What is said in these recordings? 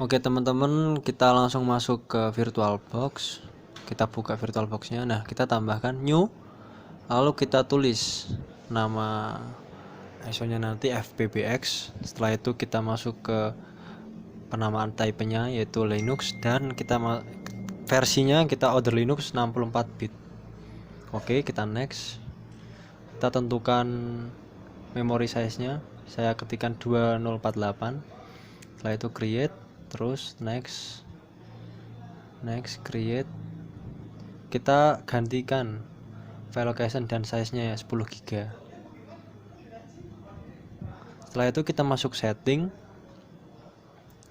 Oke teman-teman, kita langsung masuk ke VirtualBox. Kita buka VirtualBox-nya. Nah, kita tambahkan new, lalu kita tulis nama ISO-nya nanti FBBX. Setelah itu kita masuk ke penamaan type-nya yaitu Linux, dan kita versinya kita order Linux 64 bit. Oke, kita next. Kita tentukan memory size-nya. Saya ketikkan 2048. Setelah itu create, terus next create. Kita gantikan file location dan size-nya ya 10 GB. Setelah itu kita masuk setting.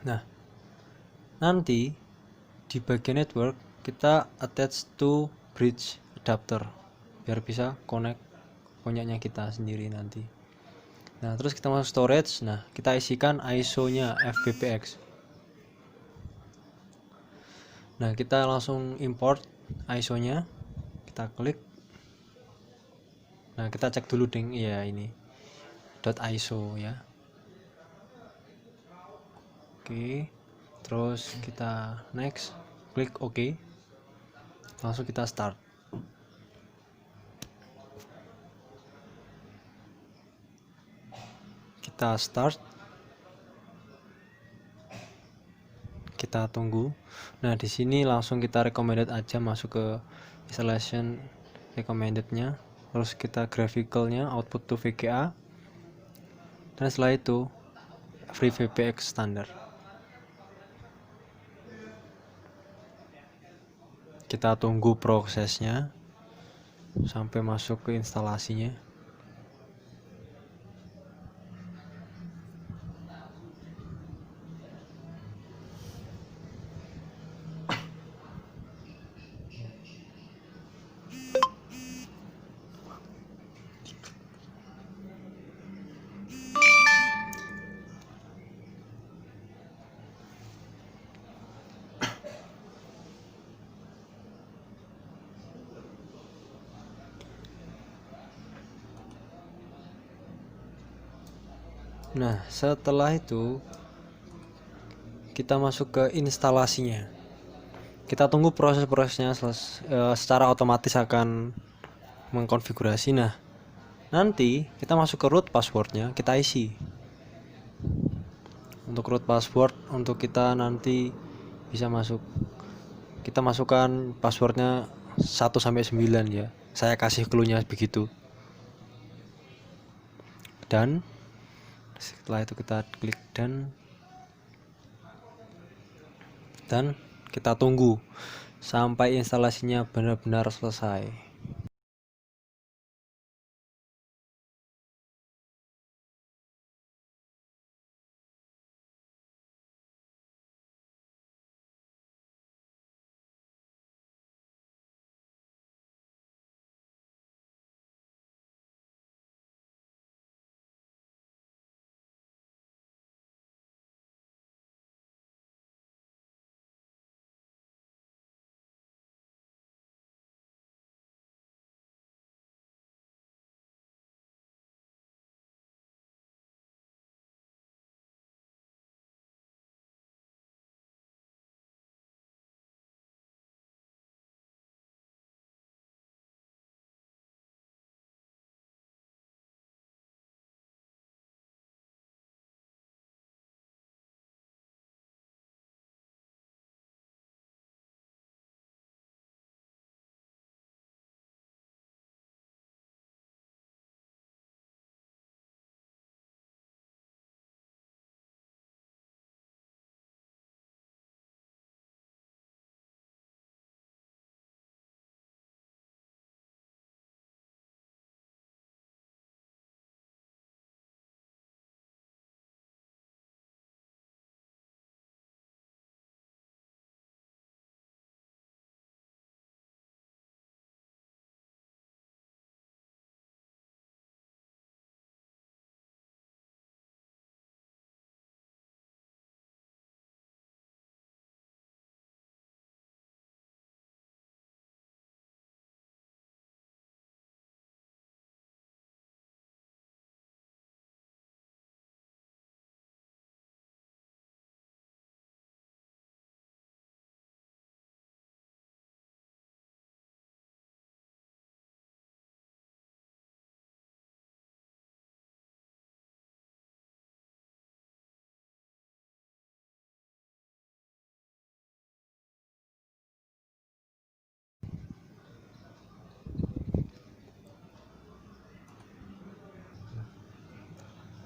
Nah, nanti di bagian network kita attach to bridge adapter biar bisa connect punyanya kita sendiri nanti. Nah, terus kita masuk storage. Nah, kita isikan ISO-nya FBBX. Nah, kita langsung import ISO-nya. Kita klik. Nah, kita cek dulu ding, ya ini .iso ya. Oke. Terus kita next, klik OK. Langsung kita start. Kita start. Kita tunggu. Nah, di sini langsung kita recommended aja, masuk ke installation recommended-nya. Terus kita graphical-nya output to VGA. Dan setelah itu FreeBBX standar. Kita tunggu prosesnya sampai masuk ke instalasinya. Nah, setelah itu kita masuk ke instalasinya. Kita tunggu proses-prosesnya secara otomatis akan mengkonfigurasi. Nah, nanti kita masuk ke root passwordnya, kita isi. Untuk root password, untuk kita nanti bisa masuk, kita masukkan passwordnya 1-9 ya. Saya kasih clue-nya begitu. Dan setelah itu kita klik dan kita tunggu sampai instalasinya benar-benar selesai.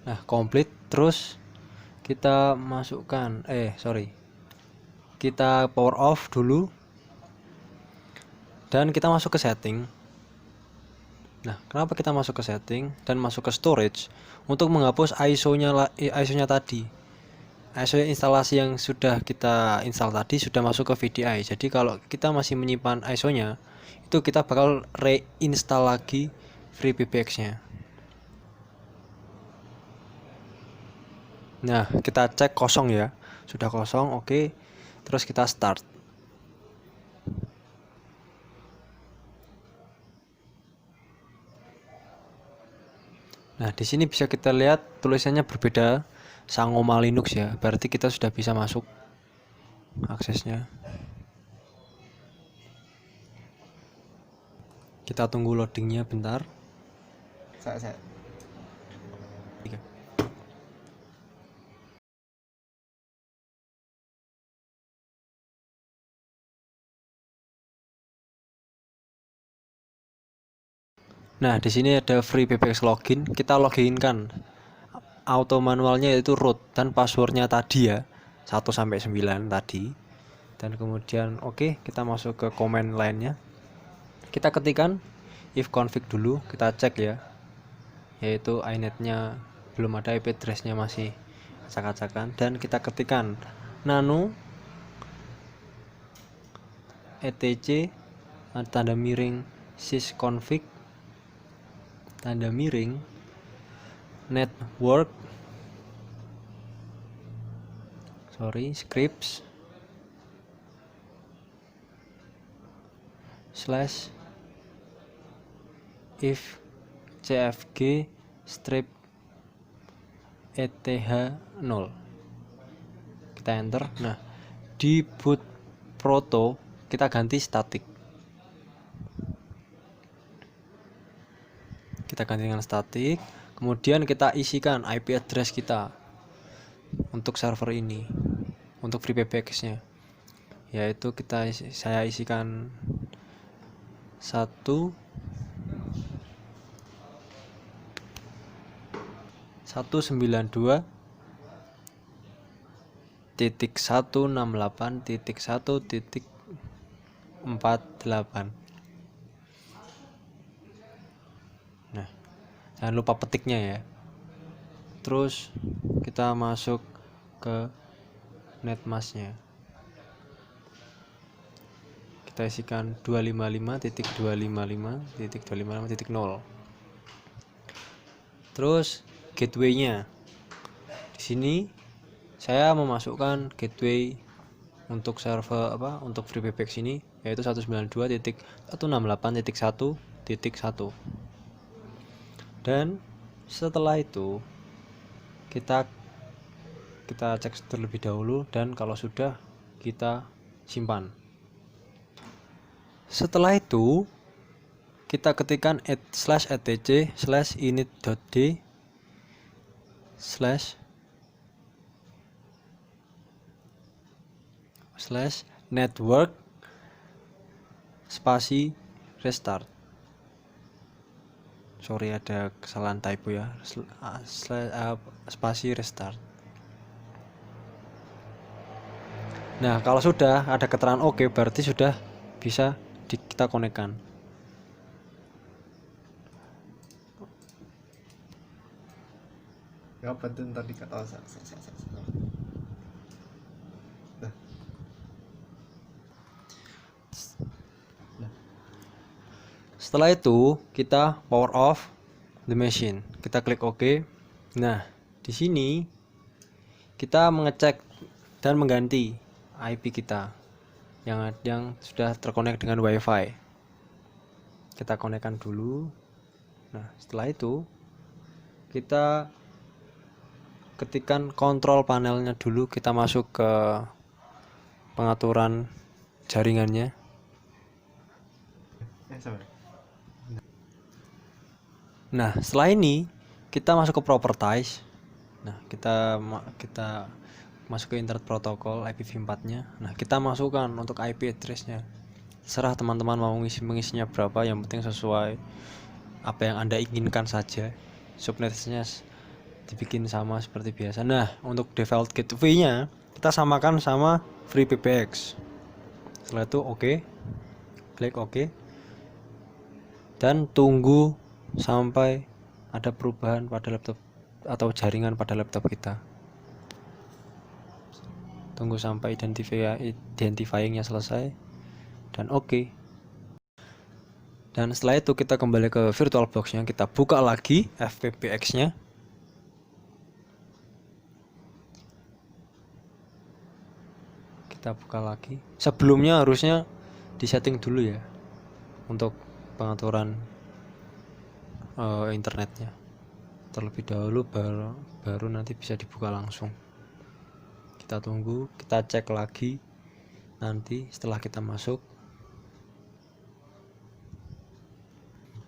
Nah, komplit. Terus kita masukkan kita power off dulu dan kita masuk ke setting. Nah, kenapa kita masuk ke setting dan masuk ke storage? Untuk menghapus ISO-nya tadi. ISO instalasi yang sudah kita install tadi sudah masuk ke VDI. Jadi kalau kita masih menyimpan ISO-nya, itu kita bakal reinstall lagi FreeBBX-nya. Nah, kita cek kosong ya. Sudah kosong, oke. Terus kita start. Nah, di sini bisa kita lihat tulisannya berbeda, Sangoma Linux ya. Berarti kita sudah bisa masuk aksesnya. Kita tunggu loadingnya bentar. Nah, di sini ada FreeBBX login. Kita login kan. Auto manualnya yaitu root dan passwordnya tadi ya, 1 sampai 9 tadi. Dan kemudian oke, kita masuk ke command lainnya. Kita ketikkan ifconfig dulu, kita cek ya. Yaitu inet-nya belum ada, IP address-nya masih acak-acakan, dan kita ketikkan nano etc tanda miring sysconfig tanda miring network scripts / if cfg strip eth0. Kita enter. Nah, di boot proto kita ganti static. Kita ganti dengan static. Kemudian kita isikan IP address kita untuk server ini, untuk FreeBBX-nya. Yaitu saya isikan 192.168.1.48. Nah, jangan lupa petiknya ya. Terus kita masuk ke netmasknya. Kita isikan 255.255.255.0. Terus gateway-nya. Di sini saya memasukkan gateway untuk server untuk FreeBBX ini yaitu 192.168.1.1. Dan setelah itu kita cek terlebih dahulu, dan kalau sudah kita simpan. Setelah itu kita ketikkan /etc/init.d/network spasi restart. Sorry, ada kesalahan typo ya. Spasi restart. Nah, kalau sudah ada keterangan oke, berarti sudah bisa kita konekkan. Apa tuh ntar dikata Setelah itu kita power off the machine. Kita klik OK. Nah, di sini kita mengecek dan mengganti IP kita yang sudah terkonek dengan WiFi. Kita konekkan dulu. Nah, setelah itu kita ketikkan kontrol panelnya dulu. Kita masuk ke pengaturan jaringannya. Nah, setelah ini kita masuk ke properties. Nah, kita masuk ke internet protokol IPv4-nya. Nah, kita masukkan untuk IP address-nya. Terserah teman-teman mau mengisinya berapa, yang penting sesuai apa yang Anda inginkan saja. Subnetnya dibikin sama seperti biasa. Nah, untuk default gateway-nya kita samakan sama FreePBX. Setelah itu oke, klik oke, dan tunggu sampai ada perubahan pada laptop atau jaringan pada laptop kita. Tunggu sampai identifyingnya selesai dan oke. Dan setelah itu kita kembali ke VirtualBox-nya, kita buka lagi FPBX-nya. Kita buka lagi. Sebelumnya harusnya disetting dulu ya untuk pengaturan internetnya. Terlebih dahulu baru nanti bisa dibuka langsung. Kita tunggu, kita cek lagi nanti setelah kita masuk.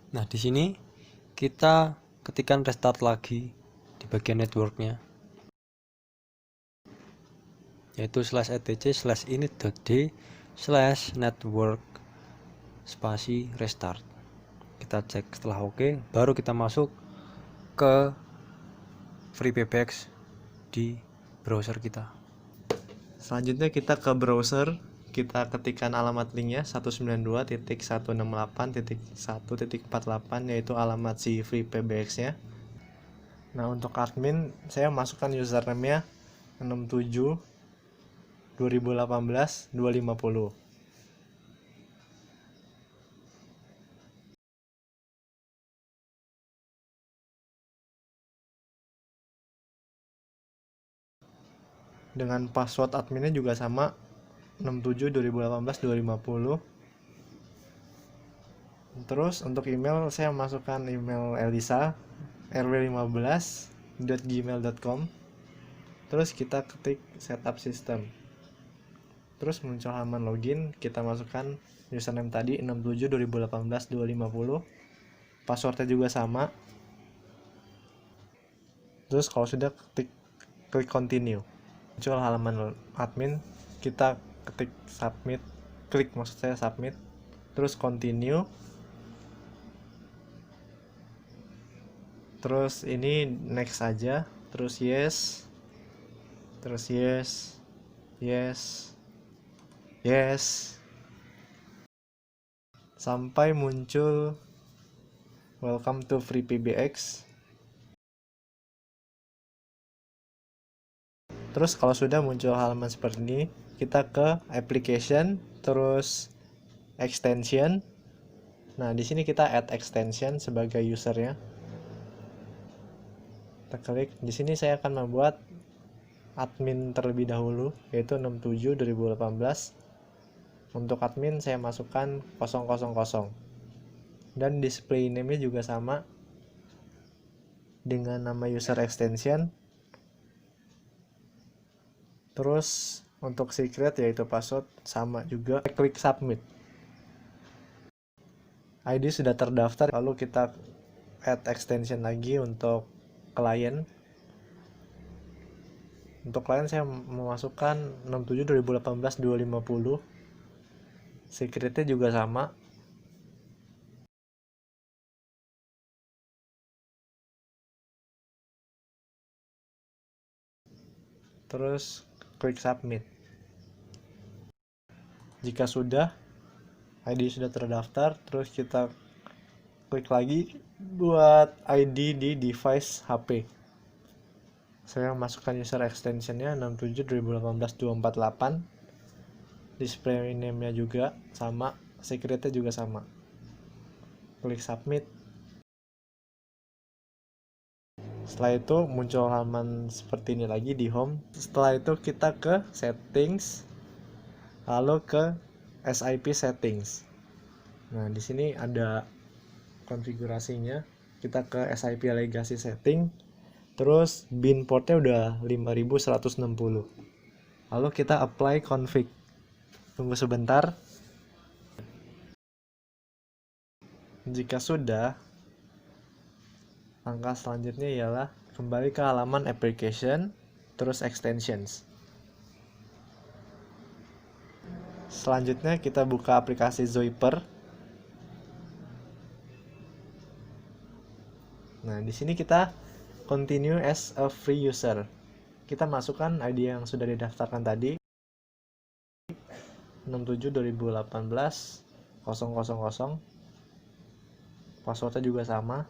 Nah, di sini kita ketikkan restart lagi di bagian networknya, yaitu /etc/init.d/network spasi restart. Kita cek setelah oke, baru kita masuk ke FreePBX di browser kita. Selanjutnya kita ke browser, kita ketikkan alamat linknya 192.168.1.48 yaitu alamat si FreePBX-nya. Nah, untuk admin saya masukkan username-nya 67.2018.250. Dengan password adminnya juga sama 67.2018.250. Terus untuk email saya masukkan email Elisa rw15@gmail.com. Terus kita ketik setup system. Terus muncul halaman login, kita masukkan username tadi 67.2018.250. Passwordnya juga sama. Terus kalau sudah klik continue. Muncul halaman admin, kita ketik submit, submit, terus continue, terus ini next aja, terus yes, sampai muncul welcome to FreePBX. Terus kalau sudah muncul halaman seperti ini, kita ke application, terus extension. Nah, di sini kita add extension sebagai usernya. Kita klik. Di sini saya akan membuat admin terlebih dahulu, yaitu 67.2018. Untuk admin saya masukkan 000. Dan display name-nya juga sama dengan nama user extension. Terus untuk secret yaitu password sama juga. Klik submit. ID sudah terdaftar, lalu kita add extension lagi untuk klien. Untuk klien saya memasukkan 67.2018.250. Secretnya juga sama. Terus klik submit. Jika sudah, ID sudah terdaftar, terus kita klik lagi buat ID di device HP. Saya masukkan user extensionnya 67.2018.248. Display name-nya juga sama, secretnya juga sama. Klik submit. Setelah itu muncul halaman seperti ini lagi di home. Setelah itu kita ke settings, lalu ke SIP settings. Nah, di sini ada konfigurasinya. Kita ke SIP legacy setting. Terus bin portnya udah 5160. Lalu kita apply config. Tunggu sebentar. Jika sudah, langkah selanjutnya ialah kembali ke halaman application, terus extensions. Selanjutnya kita buka aplikasi Zoiper. Nah, di sini kita continue as a free user. Kita masukkan ID yang sudah didaftarkan tadi, 67/2018/000. Passwordnya juga sama.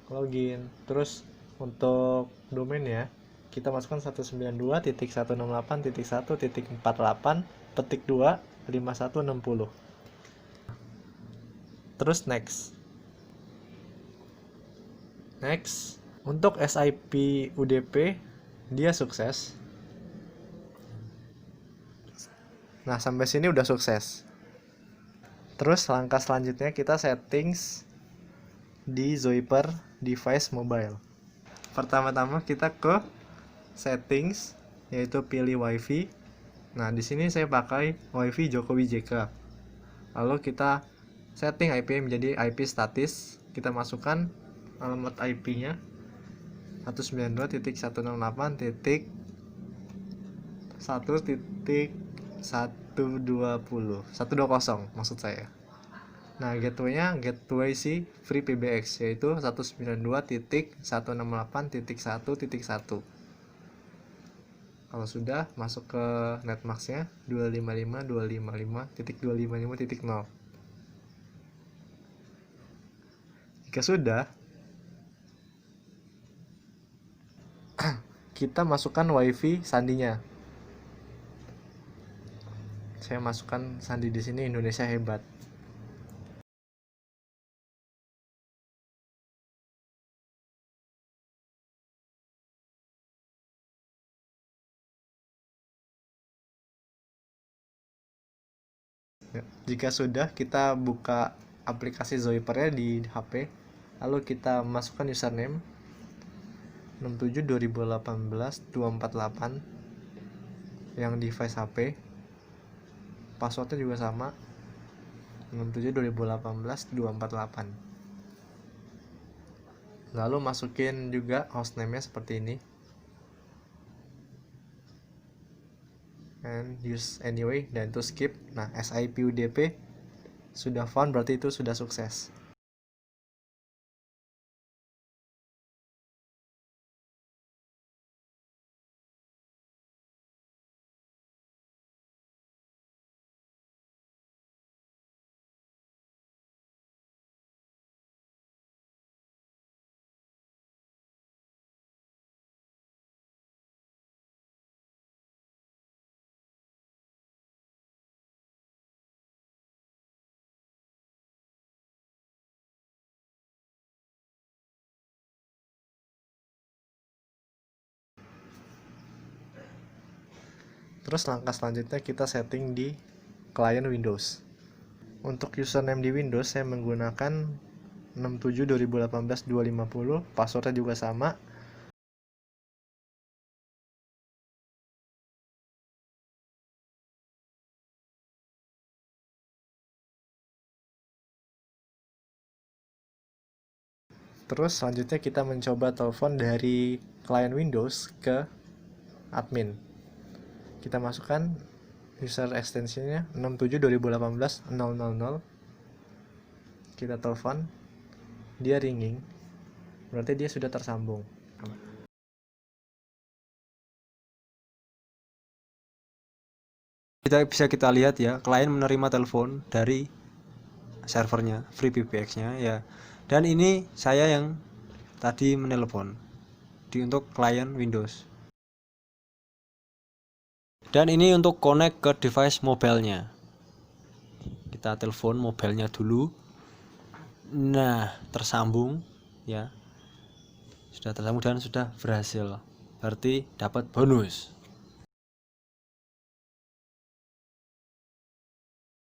Login. Terus untuk domain ya, kita masukkan 192.168.1.48/2 terus next. Untuk SIP UDP dia sukses. Nah, sampai sini udah sukses. Terus langkah selanjutnya kita settings di Zoiper device mobile. Pertama-tama kita ke settings, yaitu pilih WiFi. Nah, di sini saya pakai WiFi Jokowi JK. Lalu kita setting IP menjadi IP statis. Kita masukkan alamat IP-nya 192.168.1.120 maksud saya. Nah, gateway-nya gateway si FreePBX, yaitu 192.168.1.1. Kalau sudah, masuk ke netmask-nya 255.255.255.0. Jika sudah, kita masukkan WiFi sandinya. Saya masukkan sandi di sini Indonesia Hebat. Jika sudah, kita buka aplikasi Zoiper-nya di HP. Lalu kita masukkan username 67/2018/248 yang device HP. Passwordnya juga sama, 67/2018/248. Lalu masukin juga hostname-nya seperti ini. And use anyway, dan to skip. Nah, SIP UDP sudah found, berarti itu sudah sukses. Terus langkah selanjutnya kita setting di client Windows. Untuk username di Windows saya menggunakan 67/2018/250, passwordnya juga sama. Terus selanjutnya kita mencoba telepon dari client Windows ke admin. Kita masukkan user extensionnya 67/2018/000. Kita telepon, dia ringing, berarti dia sudah tersambung. Bisa kita lihat ya, klien menerima telepon dari servernya FreePBX-nya ya. Dan ini saya yang tadi menelepon untuk klien Windows. Dan ini untuk connect ke device mobilenya. Kita telepon mobilenya dulu. Nah, tersambung ya. Sudah tersambung dan sudah berhasil. Berarti dapat bonus.